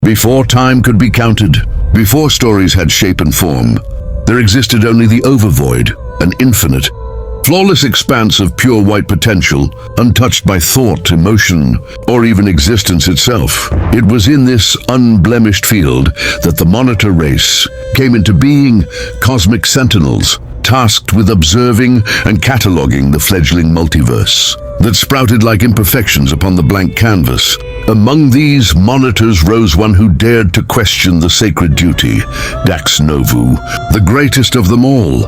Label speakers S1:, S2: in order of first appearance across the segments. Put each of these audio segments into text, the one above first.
S1: Before time could be counted, before stories had shape and form, there existed only the overvoid, an infinite, flawless expanse of pure white potential, untouched by thought, emotion, or even existence itself. It was in this unblemished field that the Monitor race came into being, cosmic sentinels, tasked with observing and cataloging the fledgling multiverse that sprouted like imperfections upon the blank canvas. Among these monitors rose one who dared to question the sacred duty, Dax Novu, the greatest of them all,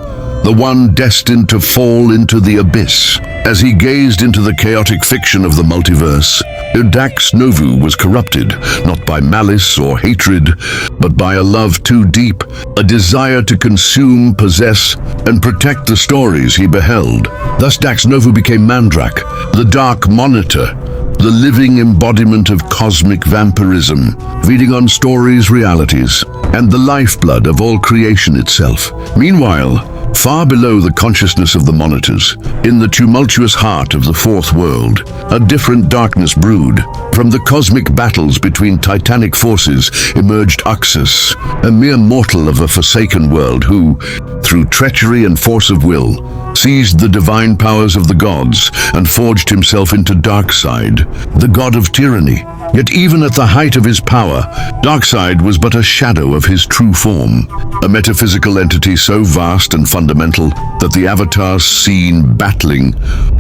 S1: the one destined to fall into the abyss. As he gazed into the chaotic fiction of the multiverse, Dax Novu was corrupted, not by malice or hatred, but by a love too deep, a desire to consume, possess, and protect the stories he beheld. Thus Dax Novu became Mandrakk, the Dark Monitor, the living embodiment of cosmic vampirism, feeding on stories, realities, and the lifeblood of all creation itself. Meanwhile, far below the consciousness of the monitors, in the tumultuous heart of the fourth world, a different darkness brewed. From the cosmic battles between titanic forces emerged Uxus, a mere mortal of a forsaken world who, through treachery and force of will, seized the divine powers of the gods and forged himself into Darkseid, the god of tyranny. Yet even at the height of his power, Darkseid was but a shadow of his true form, a metaphysical entity so vast and fundamental that the avatars seen battling,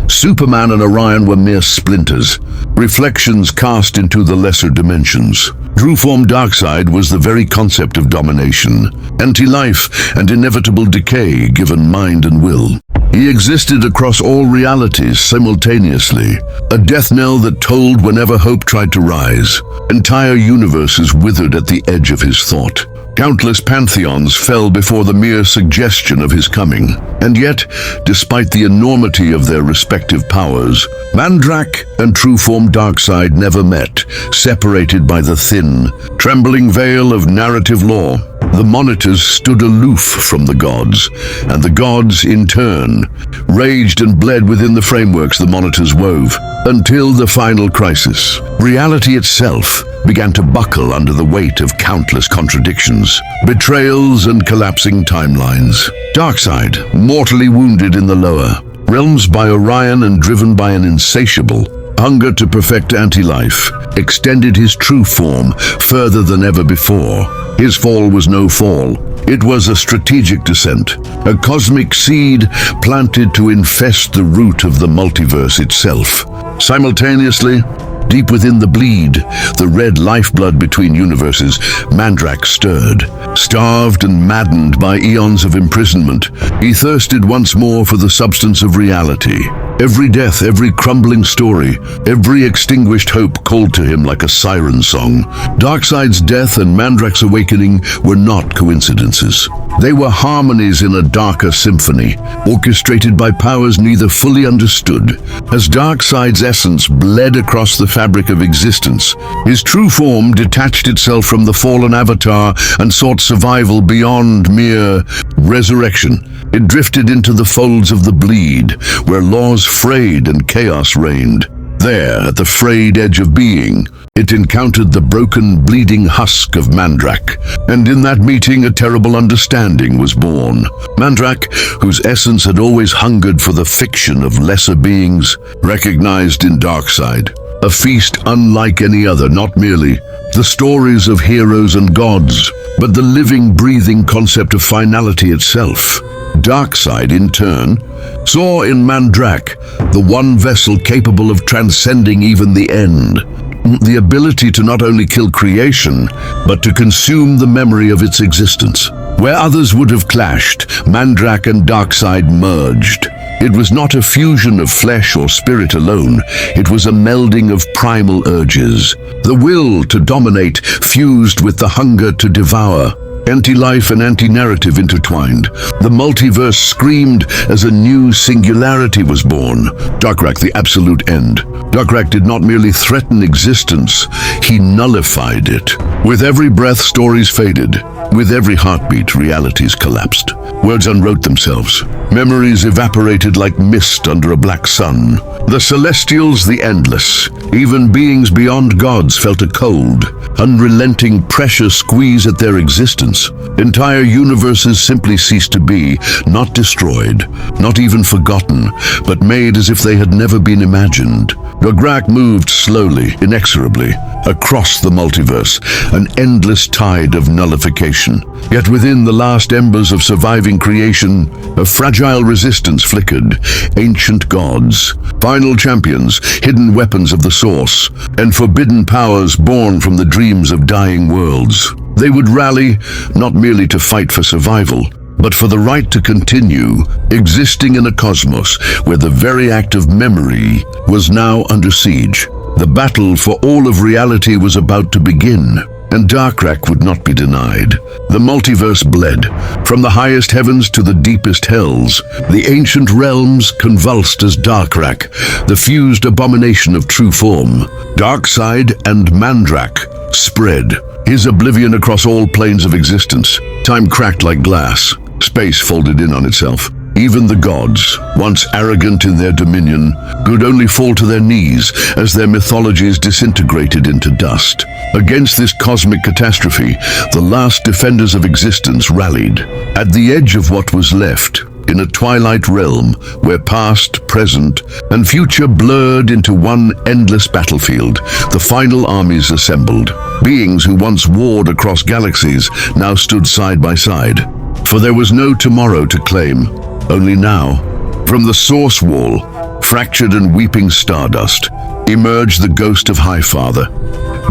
S1: Superman and Orion, were mere splinters, reflections cast into the lesser dimensions. True form Darkseid was the very concept of domination, anti-life and inevitable decay given mind and will. He existed across all realities simultaneously, a death knell that tolled whenever hope tried to rise. Entire universes withered at the edge of his thought. Countless pantheons fell before the mere suggestion of his coming. And yet, despite the enormity of their respective powers, Mandrakk and true form Darkseid never met, separated by the thin, trembling veil of narrative law. The monitors stood aloof from the gods, and the gods, in turn, raged and bled within the frameworks the monitors wove, until the final crisis. Reality itself began to buckle under the weight of countless contradictions, betrayals, and collapsing timelines. Darkseid, mortally wounded in the lower realms by Orion and driven by an insatiable hunger to perfect anti-life, extended his true form further than ever before. His fall was no fall. It was a strategic descent, a cosmic seed planted to infest the root of the multiverse itself. Simultaneously, deep within the bleed, the red lifeblood between universes, Mandrakk stirred. Starved and maddened by eons of imprisonment, he thirsted once more for the substance of reality. Every death, every crumbling story, every extinguished hope called to him like a siren song. Darkseid's death and Mandrakk's awakening were not coincidences. They were harmonies in a darker symphony, orchestrated by powers neither fully understood. As Darkseid's essence bled across the fabric of existence, his true form detached itself from the fallen avatar and sought survival beyond mere resurrection. It drifted into the folds of the bleed, where laws frayed and chaos reigned. There, at the frayed edge of being, it encountered the broken, bleeding husk of Mandrakk, and in that meeting a terrible understanding was born. Mandrakk, whose essence had always hungered for the fiction of lesser beings, recognized in Darkseid a feast unlike any other, not merely the stories of heroes and gods, but the living, breathing concept of finality itself. Darkseid, in turn, saw in Mandrakk the one vessel capable of transcending even the end, the ability to not only kill creation, but to consume the memory of its existence. Where others would have clashed, Mandrakk and Darkseid merged. It was not a fusion of flesh or spirit alone, it was a melding of primal urges. The will to dominate fused with the hunger to devour. Anti-life and anti-narrative intertwined. The multiverse screamed as a new singularity was born. Darkrakk, the absolute end. Darkrakk did not merely threaten existence, he nullified it. With every breath, stories faded. With every heartbeat, realities collapsed. Words unwrote themselves. Memories evaporated like mist under a black sun. The celestials, the endless, even beings beyond gods felt a cold, unrelenting pressure squeeze at their existence. Entire universes simply ceased to be, not destroyed, not even forgotten, but made as if they had never been imagined. Darkrakk moved slowly, inexorably, across the multiverse, an endless tide of nullification. Yet within the last embers of surviving creation, a fragile resistance flickered. Ancient gods, final champions, hidden weapons of the source, and forbidden powers born from the dreams of dying worlds. They would rally, not merely to fight for survival, but for the right to continue existing in a cosmos where the very act of memory was now under siege. The battle for all of reality was about to begin, and Darkrakk would not be denied. The multiverse bled. From the highest heavens to the deepest hells, the ancient realms convulsed as Darkrakk, the fused abomination of true form, Darkseid and Mandrakk, spread, his oblivion across all planes of existence. Time cracked like glass. Space folded in on itself. Even the gods, once arrogant in their dominion, could only fall to their knees as their mythologies disintegrated into dust. Against this cosmic catastrophe, the last defenders of existence rallied. At the edge of what was left, in a twilight realm where past, present, and future blurred into one endless battlefield, the final armies assembled. Beings who once warred across galaxies now stood side by side. For there was no tomorrow to claim, only now. From the source wall, fractured and weeping stardust, emerged the ghost of Highfather,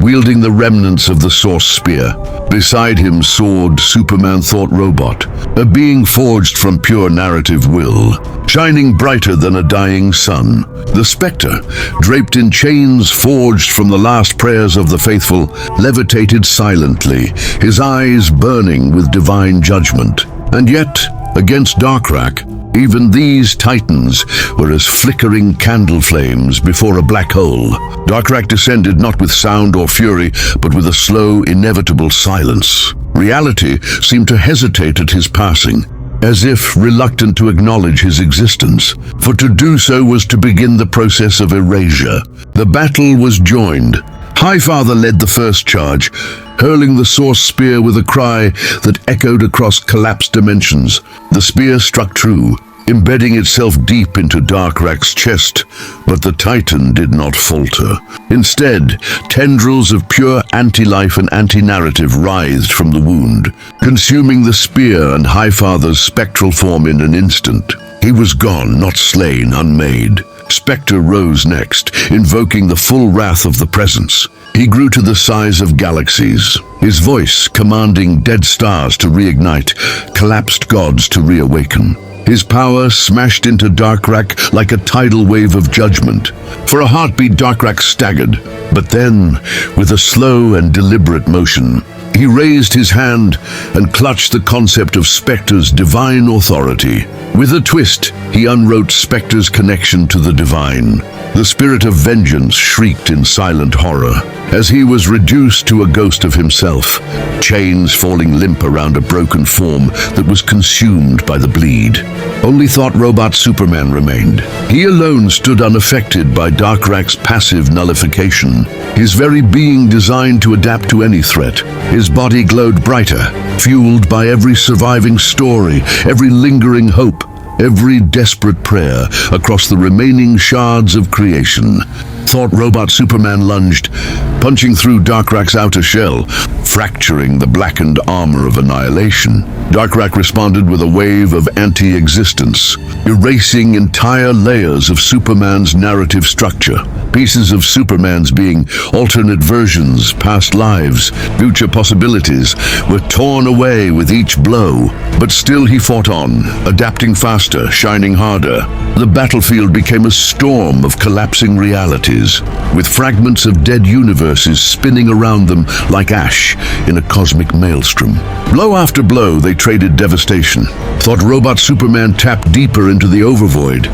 S1: wielding the remnants of the source spear. Beside him soared Superman-thought robot, a being forged from pure narrative will, shining brighter than a dying sun. The Spectre, draped in chains forged from the last prayers of the faithful, levitated silently, his eyes burning with divine judgment. And yet, against Darkrakk, even these titans were as flickering candle flames before a black hole. Darkrakk descended not with sound or fury, but with a slow, inevitable silence. Reality seemed to hesitate at his passing, as if reluctant to acknowledge his existence, for to do so was to begin the process of erasure. The battle was joined. Highfather led the first charge, hurling the source spear with a cry that echoed across collapsed dimensions. The spear struck true, embedding itself deep into Darkrakk's chest, but the Titan did not falter. Instead, tendrils of pure anti-life and anti-narrative writhed from the wound, consuming the spear and Highfather's spectral form in an instant. He was gone, not slain, unmade. Spectre rose next, invoking the full wrath of the presence. He grew to the size of galaxies, his voice commanding dead stars to reignite, collapsed gods to reawaken. His power smashed into Darkrakk like a tidal wave of judgment. For a heartbeat, Darkrakk staggered, but then, with a slow and deliberate motion, he raised his hand and clutched the concept of Spectre's divine authority. With a twist, he unwrote Spectre's connection to the divine. The spirit of vengeance shrieked in silent horror as he was reduced to a ghost of himself, chains falling limp around a broken form that was consumed by the bleed. Only thought robot Superman remained. He alone stood unaffected by Darkrakk's passive nullification, his very being designed to adapt to any threat. His body glowed brighter, fueled by every surviving story, every lingering hope, every desperate prayer across the remaining shards of creation. Thought robot Superman lunged, punching through Darkrakk's outer shell, fracturing the blackened armor of annihilation. Darkrakk responded with a wave of anti-existence, erasing entire layers of Superman's narrative structure. Pieces of Superman's being, alternate versions, past lives, future possibilities, were torn away with each blow. But still he fought on, adapting faster, shining harder. The battlefield became a storm of collapsing realities, with fragments of dead universes spinning around them like ash in a cosmic maelstrom. Blow after blow, they traded devastation. Thought robot Superman tapped deeper into the overvoid,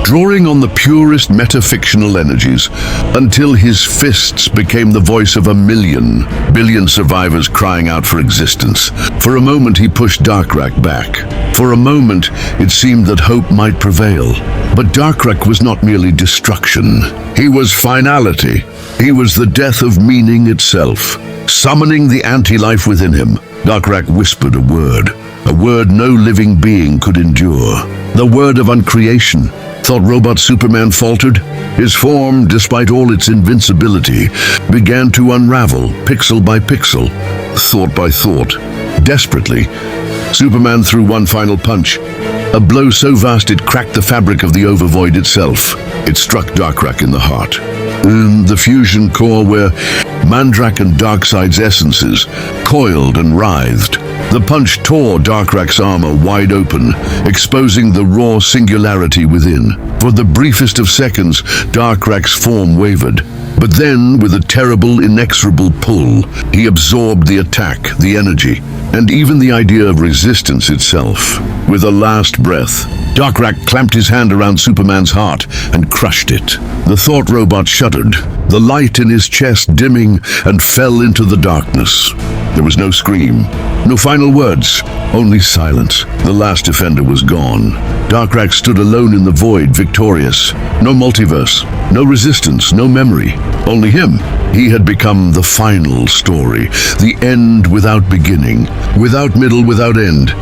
S1: drawing on the purest metafictional energies until his fists became the voice of a billion survivors crying out for existence. For a moment he pushed Darkrakk back. For a moment it seemed that hope might prevail. But Darkrakk was not merely destruction. He was finality. He was the death of meaning itself. Summoning the anti-life within him, Darkrakk whispered a word no living being could endure. The word of uncreation. Thought Robot Superman faltered? His form, despite all its invincibility, began to unravel, pixel by pixel, thought by thought. Desperately, Superman threw one final punch, a blow so vast it cracked the fabric of the overvoid itself. It struck Darkrakk in the heart. The fusion core where Mandrakk and Darkseid's essences coiled and writhed. The punch tore Darkrakk's armor wide open, exposing the raw singularity within. For the briefest of seconds, Darkrakk's form wavered. But then, with a terrible, inexorable pull, he absorbed the attack, the energy, and even the idea of resistance itself. With a last breath, Darkrakk clamped his hand around Superman's heart and crushed it. The thought robot shuddered, the light in his chest dimming, and fell into the darkness. There was no scream, no final words, only silence. The last defender was gone. Darkrakk stood alone in the void, victorious. No multiverse, no resistance, no memory. Only him. He had become the final story, the end without beginning, without middle, without end.